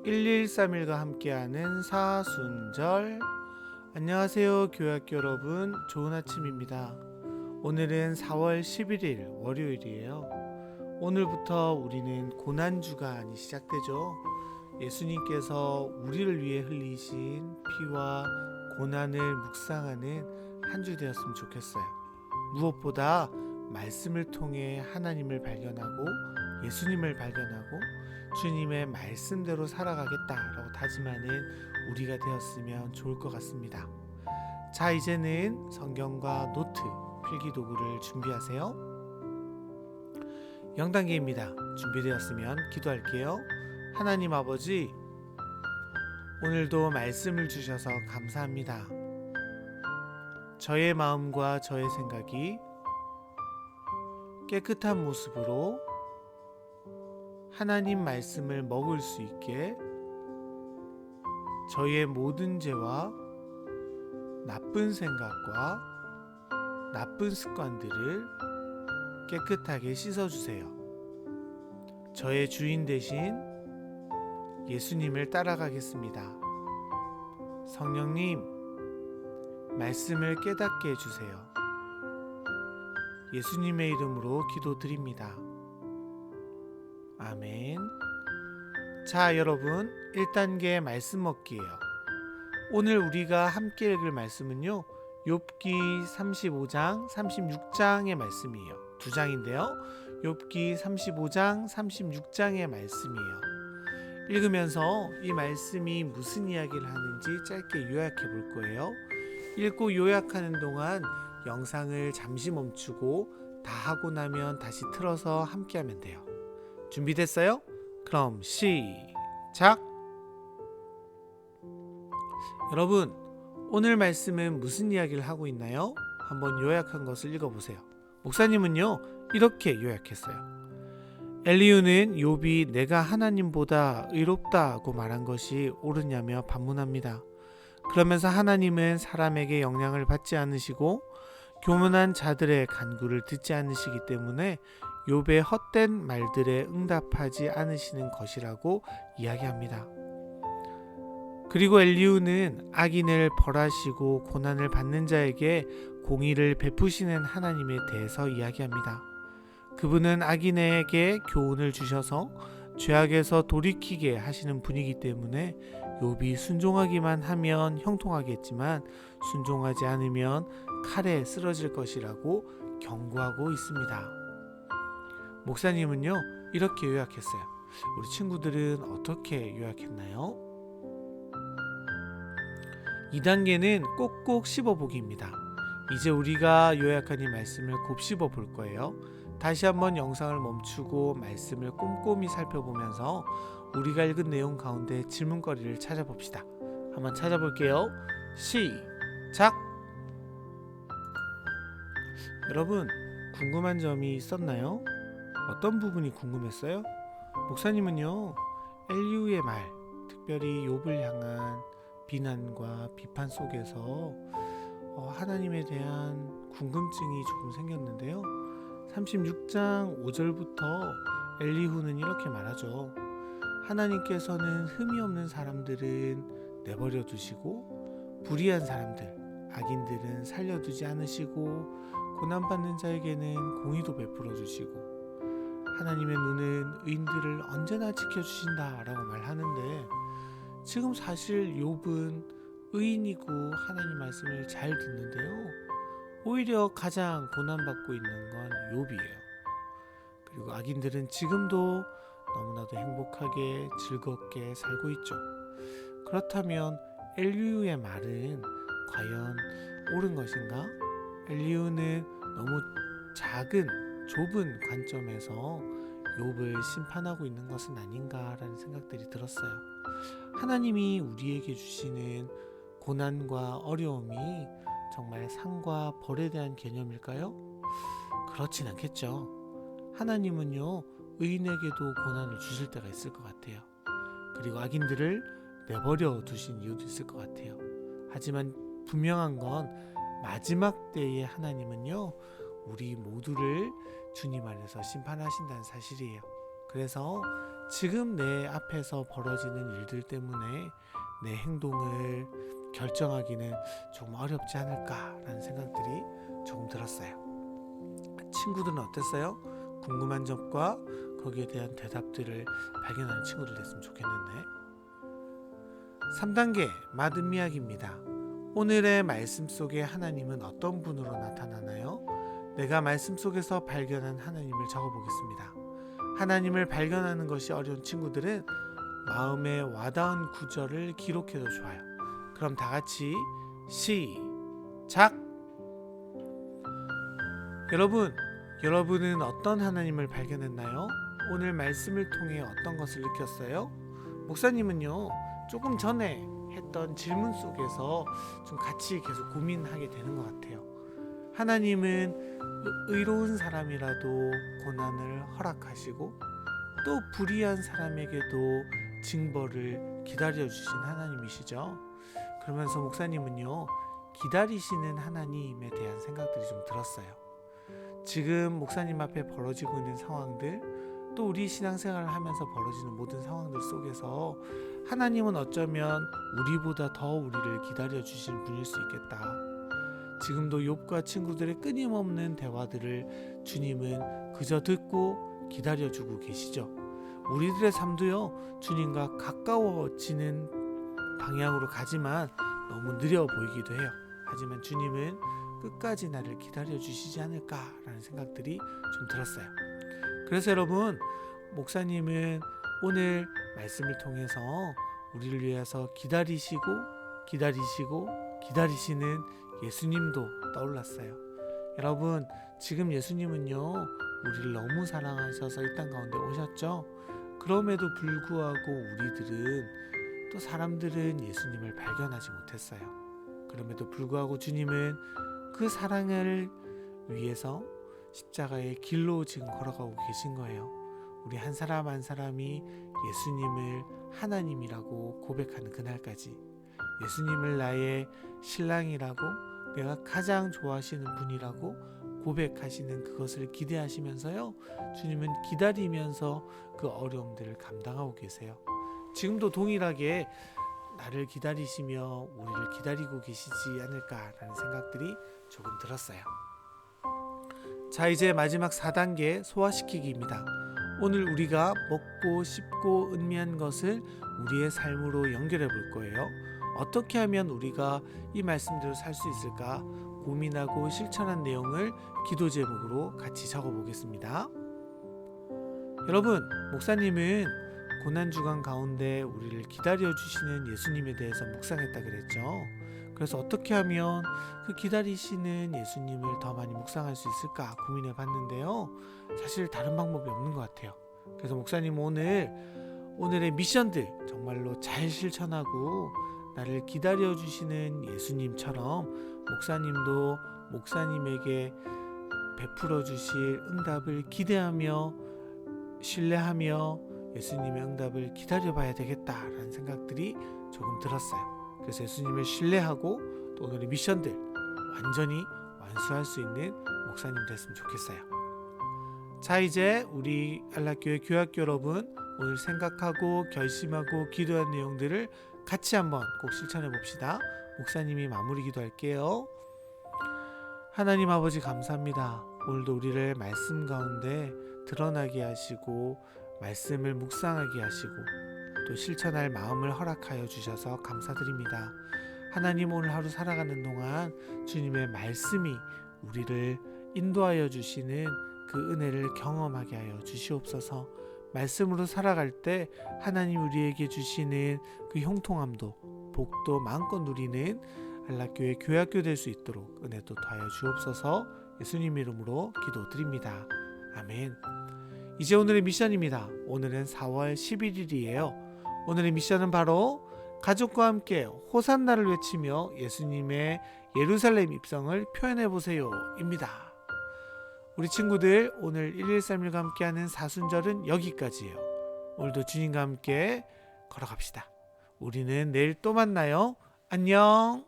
1131과 함께하는 사순절. 안녕하세요 교회학교 여러분, 좋은 아침입니다. 오늘은 4월 11일 월요일이에요. 오늘부터 우리는 고난주간이 시작되죠. 예수님께서 우리를 위해 흘리신 피와 고난을 묵상하는 한 주 되었으면 좋겠어요. 무엇보다 말씀을 통해 하나님을 발견하고 예수님을 발견하고 주님의 말씀대로 살아가겠다라고 다짐하는 우리가 되었으면 좋을 것 같습니다. 자, 이제는 성경과 노트, 필기도구를 준비하세요. 0단계입니다. 준비되었으면 기도할게요. 하나님 아버지, 오늘도 말씀을 주셔서 감사합니다. 저의 마음과 저의 생각이 깨끗한 모습으로 하나님 말씀을 먹을 수 있게 저의 모든 죄와 나쁜 생각과 나쁜 습관들을 깨끗하게 씻어주세요. 저의 주인 대신 예수님을 따라가겠습니다. 성령님, 말씀을 깨닫게 해주세요. 예수님의 이름으로 기도드립니다. 아멘. 자, 여러분, 1단계 말씀 먹기예요. 오늘 우리가 함께 읽을 말씀은요, 욥기 35장, 36장의 말씀이에요. 두 장인데요. 욥기 35장, 36장의 말씀이에요. 읽으면서 이 말씀이 무슨 이야기를 하는지 짧게 요약해 볼 거예요. 읽고 요약하는 동안 영상을 잠시 멈추고 다 하고 나면 다시 틀어서 함께 하면 돼요. 준비됐어요? 그럼 시작! 여러분, 오늘 말씀은 무슨 이야기를 하고 있나요? 한번 요약한 것을 읽어보세요. 목사님은요, 이렇게 요약했어요. 엘리후는 욥이 내가 하나님보다 의롭다고 말한 것이 옳으냐며 반문합니다. 그러면서 하나님은 사람에게 영향을 받지 않으시고 교만한 자들의 간구를 듣지 않으시기 때문에 욥의 헛된 말들에 응답하지 않으시는 것이라고 이야기합니다. 그리고 엘리후는 악인을 벌하시고 고난을 받는 자에게 공의를 베푸시는 하나님에 대해서 이야기합니다. 그분은 악인에게 교훈을 주셔서 죄악에서 돌이키게 하시는 분이기 때문에 욥이 순종하기만 하면 형통하겠지만 순종하지 않으면 칼에 쓰러질 것이라고 경고하고 있습니다. 목사님은요, 이렇게 요약했어요. 우리 친구들은 어떻게 요약했나요? 2단계는 꼭꼭 씹어보기입니다. 이제 우리가 요약한 이 말씀을 곱 씹어볼 거예요. 다시 한번 영상을 멈추고 말씀을 꼼꼼히 살펴보면서 우리가 읽은 내용 가운데 질문거리를 찾아봅시다. 한번 찾아볼게요. 시작! 여러분, 궁금한 점이 있었나요? 어떤 부분이 궁금했어요? 목사님은요, 엘리후의 말, 특별히 욥을 향한 비난과 비판 속에서 하나님에 대한 궁금증이 조금 생겼는데요. 36장 5절부터 엘리후는 이렇게 말하죠. 하나님께서는 흠이 없는 사람들은 내버려 두시고 불의한 사람들, 악인들은 살려두지 않으시고 고난받는 자에게는 공의도 베풀어 주시고 하나님의 눈은 의인들을 언제나 지켜주신다 라고 말하는데, 지금 사실 욥은 의인이고 하나님 말씀을 잘 듣는데요, 오히려 가장 고난받고 있는 건 욥이에요. 그리고 악인들은 지금도 너무나도 행복하게 즐겁게 살고 있죠. 그렇다면 엘리후의 말은 과연 옳은 것인가? 엘리후는 너무 작은 좁은 관점에서 욥을 심판하고 있는 것은 아닌가라는 생각들이 들었어요. 하나님이 우리에게 주시는 고난과 어려움이 정말 상과 벌에 대한 개념일까요? 그렇진 않겠죠. 하나님은요, 의인에게도 고난을 주실 때가 있을 것 같아요. 그리고 악인들을 내버려 두신 이유도 있을 것 같아요. 하지만 분명한 건 마지막 때의 하나님은요, 우리 모두를 주님 안에서 심판하신다는 사실이에요. 그래서 지금 내 앞에서 벌어지는 일들 때문에 내 행동을 결정하기는 조금 어렵지 않을까라는 생각들이 조금 들었어요. 친구들은 어땠어요? 궁금한 점과 거기에 대한 대답들을 발견하는 친구들 됐으면 좋겠는데. 3단계 마든 이야기입니다. 오늘의 말씀 속에 하나님은 어떤 분으로 나타나나요? 내가 말씀 속에서 발견한 하나님을 적어보겠습니다. 하나님을 발견하는 것이 어려운 친구들은 마음에 와닿은 구절을 기록해도 좋아요. 그럼 다 같이 시작! 여러분은 어떤 하나님을 발견했나요? 오늘 말씀을 통해 어떤 것을 느꼈어요? 목사님은요, 조금 전에 했던 질문 속에서 좀 같이 계속 고민하게 되는 것 같아요. 하나님은 의로운 사람이라도 고난을 허락하시고 또 불의한 사람에게도 징벌을 기다려주신 하나님이시죠. 그러면서 목사님은요, 기다리시는 하나님에 대한 생각들이 좀 들었어요. 지금 목사님 앞에 벌어지고 있는 상황들, 또 우리 신앙생활을 하면서 벌어지는 모든 상황들 속에서 하나님은 어쩌면 우리보다 더 우리를 기다려주신 분일 수 있겠다. 지금도 욥과 친구들의 끊임없는 대화들을 주님은 그저 듣고 기다려주고 계시죠. 우리들의 삶도요, 주님과 가까워지는 방향으로 가지만 너무 느려 보이기도 해요. 하지만 주님은 끝까지 나를 기다려주시지 않을까라는 생각들이 좀 들었어요. 그래서 여러분, 목사님은 오늘 말씀을 통해서 우리를 위해서 기다리시는 예수님도 떠올랐어요. 여러분, 지금 예수님은요, 우리를 너무 사랑하셔서 이 땅 가운데 오셨죠? 그럼에도 불구하고 우리들은, 또 사람들은 예수님을 발견하지 못했어요. 그럼에도 불구하고 주님은 그 사랑을 위해서 십자가의 길로 지금 걸어가고 계신 거예요. 우리 한 사람 한 사람이 예수님을 하나님이라고 고백하는 그날까지, 예수님을 나의 신랑이라고, 내가 가장 좋아하시는 분이라고 고백하시는 그것을 기대하시면서요, 주님은 기다리면서 그 어려움들을 감당하고 계세요. 지금도 동일하게 나를 기다리시며 우리를 기다리고 계시지 않을까라는 생각들이 조금 들었어요. 자, 이제 마지막 4단계 소화시키기입니다. 오늘 우리가 먹고 씹고 음미한 것을 우리의 삶으로 연결해 볼 거예요. 어떻게 하면 우리가 이 말씀대로 살 수 있을까 고민하고 실천한 내용을 기도 제목으로 같이 적어 보겠습니다. 여러분, 목사님은 고난주간 가운데 우리를 기다려주시는 예수님에 대해서 묵상했다 그랬죠. 그래서 어떻게 하면 그 기다리시는 예수님을 더 많이 묵상할 수 있을까 고민해 봤는데요. 사실 다른 방법이 없는 것 같아요. 그래서 목사님 오늘의 미션들 정말로 잘 실천하고 나를 기다려주시는 예수님처럼 목사님도 목사님에게 베풀어 주실 응답을 기대하며 신뢰하며 예수님의 응답을 기다려봐야 되겠다라는 생각들이 조금 들었어요. 그래서 예수님을 신뢰하고 또 오늘의 미션들 완전히 완수할 수 있는 목사님 됐으면 좋겠어요. 자, 이제 우리 안락교회 교학교 여러분, 오늘 생각하고 결심하고 기도한 내용들을 같이 한번 꼭 실천해 봅시다. 목사님이 마무리 기도할게요. 하나님 아버지, 감사합니다. 오늘도 우리를 말씀 가운데 드러나게 하시고 말씀을 묵상하게 하시고 또 실천할 마음을 허락하여 주셔서 감사드립니다. 하나님, 오늘 하루 살아가는 동안 주님의 말씀이 우리를 인도하여 주시는 그 은혜를 경험하게 하여 주시옵소서. 말씀으로 살아갈 때 하나님 우리에게 주시는 그 형통함도 복도 마음껏 누리는 안락교회 교학교 될 수 있도록 은혜도 더하여 주옵소서. 예수님 이름으로 기도드립니다. 아멘. 이제 오늘의 미션입니다. 오늘은 4월 11일이에요. 오늘의 미션은 바로 가족과 함께 호산나를 외치며 예수님의 예루살렘 입성을 표현해 보세요 입니다. 우리 친구들, 오늘 1131과 함께하는 사순절은 여기까지예요. 오늘도 주님과 함께 걸어갑시다. 우리는 내일 또 만나요. 안녕.